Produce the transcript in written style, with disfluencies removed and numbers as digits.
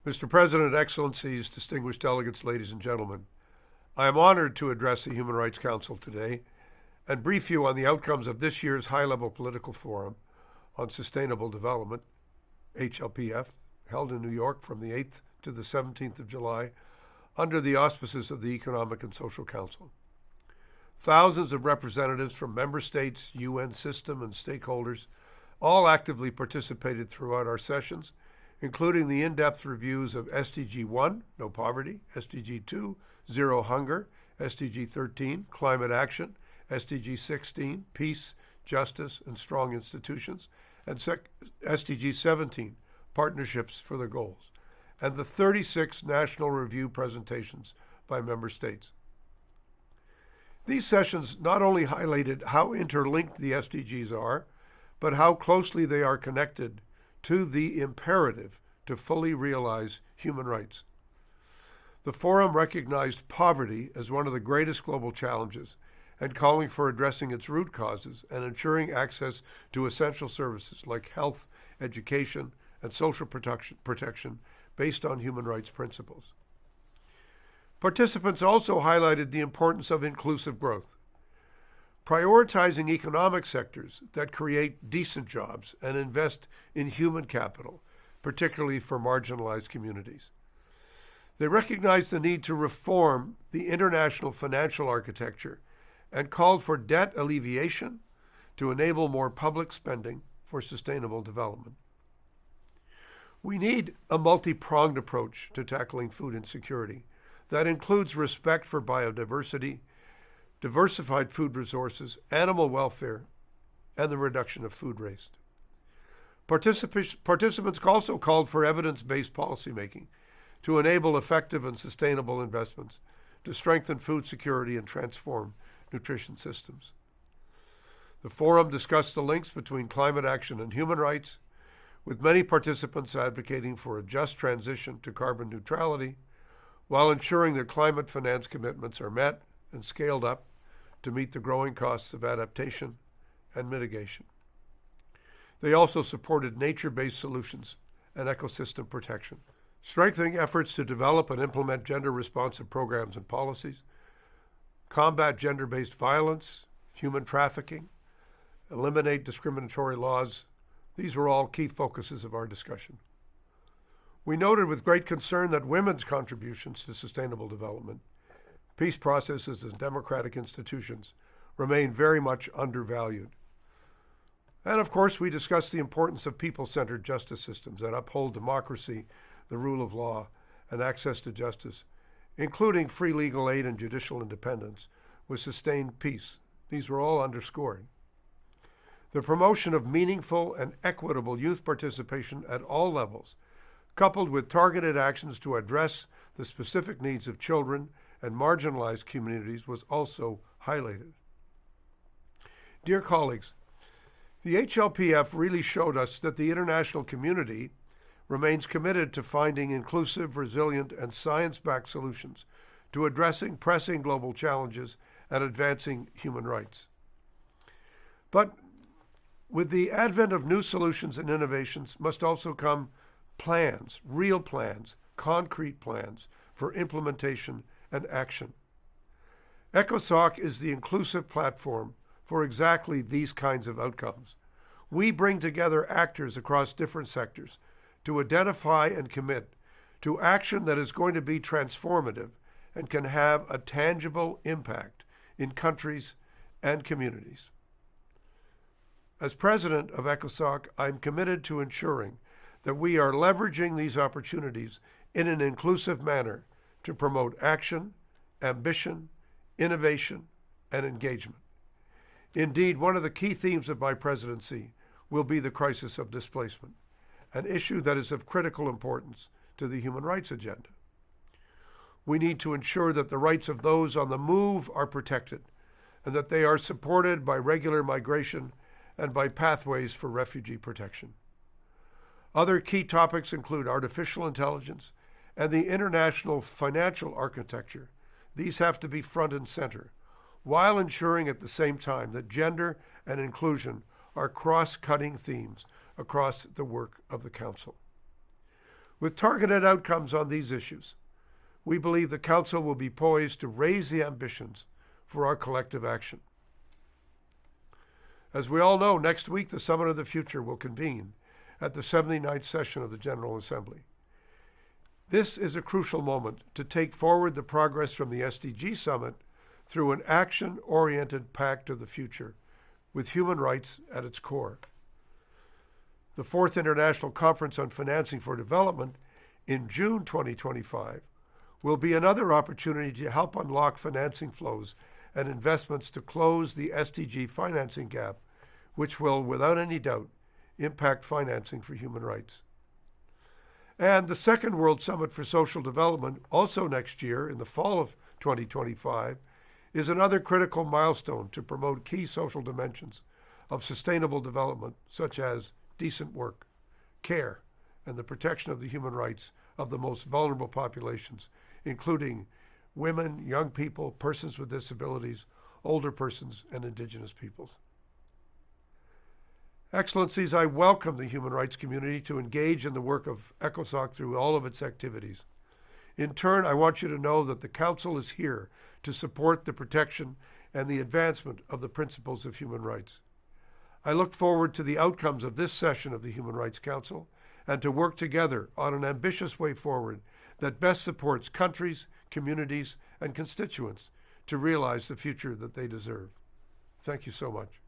Mr. President, Excellencies, distinguished delegates, ladies and gentlemen, I am honored to address the Human Rights Council today and brief you on the outcomes of this year's high-level political forum on sustainable development, HLPF, held in New York from the 8th to the 17th of July under the auspices of the Economic and Social Council. Thousands of representatives from member states, UN system, and stakeholders all actively participated throughout our sessions, including the in-depth reviews of SDG 1, No Poverty, SDG 2, Zero Hunger, SDG 13, Climate Action, SDG 16, Peace, Justice, and Strong Institutions, and SDG 17, Partnerships for the Goals, and the 36 national review presentations by member states. These sessions not only highlighted how interlinked the SDGs are, but how closely they are connected to the imperative to fully realize human rights. The forum recognized poverty as one of the greatest global challenges and calling for addressing its root causes and ensuring access to essential services like health, education, and social protection based on human rights principles. Participants also highlighted the importance of inclusive growth, prioritizing economic sectors that create decent jobs and invest in human capital, particularly for marginalized communities. They recognized the need to reform the international financial architecture and called for debt alleviation to enable more public spending for sustainable development. We need a multi-pronged approach to tackling food insecurity that includes respect for biodiversity, diversified food resources, animal welfare, and the reduction of food waste. Participants also called for evidence-based policymaking to enable effective and sustainable investments to strengthen food security and transform nutrition systems. The forum discussed the links between climate action and human rights, with many participants advocating for a just transition to carbon neutrality, while ensuring that climate finance commitments are met and scaled up to meet the growing costs of adaptation and mitigation. They also supported nature-based solutions and ecosystem protection, strengthening efforts to develop and implement gender-responsive programs and policies, combat gender-based violence, human trafficking, eliminate discriminatory laws. These were all key focuses of our discussion. We noted with great concern that women's contributions to sustainable development, peace processes, and democratic institutions remain very much undervalued. And of course, we discussed the importance of people-centered justice systems that uphold democracy, the rule of law, and access to justice, including free legal aid and judicial independence, with sustained peace. These were all underscored. The promotion of meaningful and equitable youth participation at all levels, coupled with targeted actions to address the specific needs of children and marginalized communities, was also highlighted. Dear colleagues, the HLPF really showed us that the international community remains committed to finding inclusive, resilient, and science-backed solutions to addressing pressing global challenges and advancing human rights. But with the advent of new solutions and innovations must also come plans, real plans, concrete plans for implementation and action. ECOSOC is the inclusive platform for exactly these kinds of outcomes. We bring together actors across different sectors to identify and commit to action that is going to be transformative and can have a tangible impact in countries and communities. As president of ECOSOC, I'm committed to ensuring that we are leveraging these opportunities in an inclusive manner to promote action, ambition, innovation, and engagement. Indeed, one of the key themes of my presidency will be the crisis of displacement, an issue that is of critical importance to the human rights agenda. We need to ensure that the rights of those on the move are protected and that they are supported by regular migration and by pathways for refugee protection. Other key topics include artificial intelligence and the international financial architecture. These have to be front and center, while ensuring at the same time that gender and inclusion are cross-cutting themes across the work of the Council. With targeted outcomes on these issues, we believe the Council will be poised to raise the ambitions for our collective action. As we all know, next week the Summit of the Future will convene at the 79th session of the General Assembly. This is a crucial moment to take forward the progress from the SDG Summit through an action-oriented pact of the future with human rights at its core. The Fourth International Conference on Financing for Development in June 2025 will be another opportunity to help unlock financing flows and investments to close the SDG financing gap, which will, without any doubt, impact financing for human rights. And the Second World Summit for Social Development, also next year in the fall of 2025, is another critical milestone to promote key social dimensions of sustainable development, such as decent work, care, and the protection of the human rights of the most vulnerable populations, including women, young people, persons with disabilities, older persons, and indigenous peoples. Excellencies, I welcome the human rights community to engage in the work of ECOSOC through all of its activities. In turn, I want you to know that the Council is here to support the protection and the advancement of the principles of human rights. I look forward to the outcomes of this session of the Human Rights Council and to work together on an ambitious way forward that best supports countries, communities, and constituents to realize the future that they deserve. Thank you so much.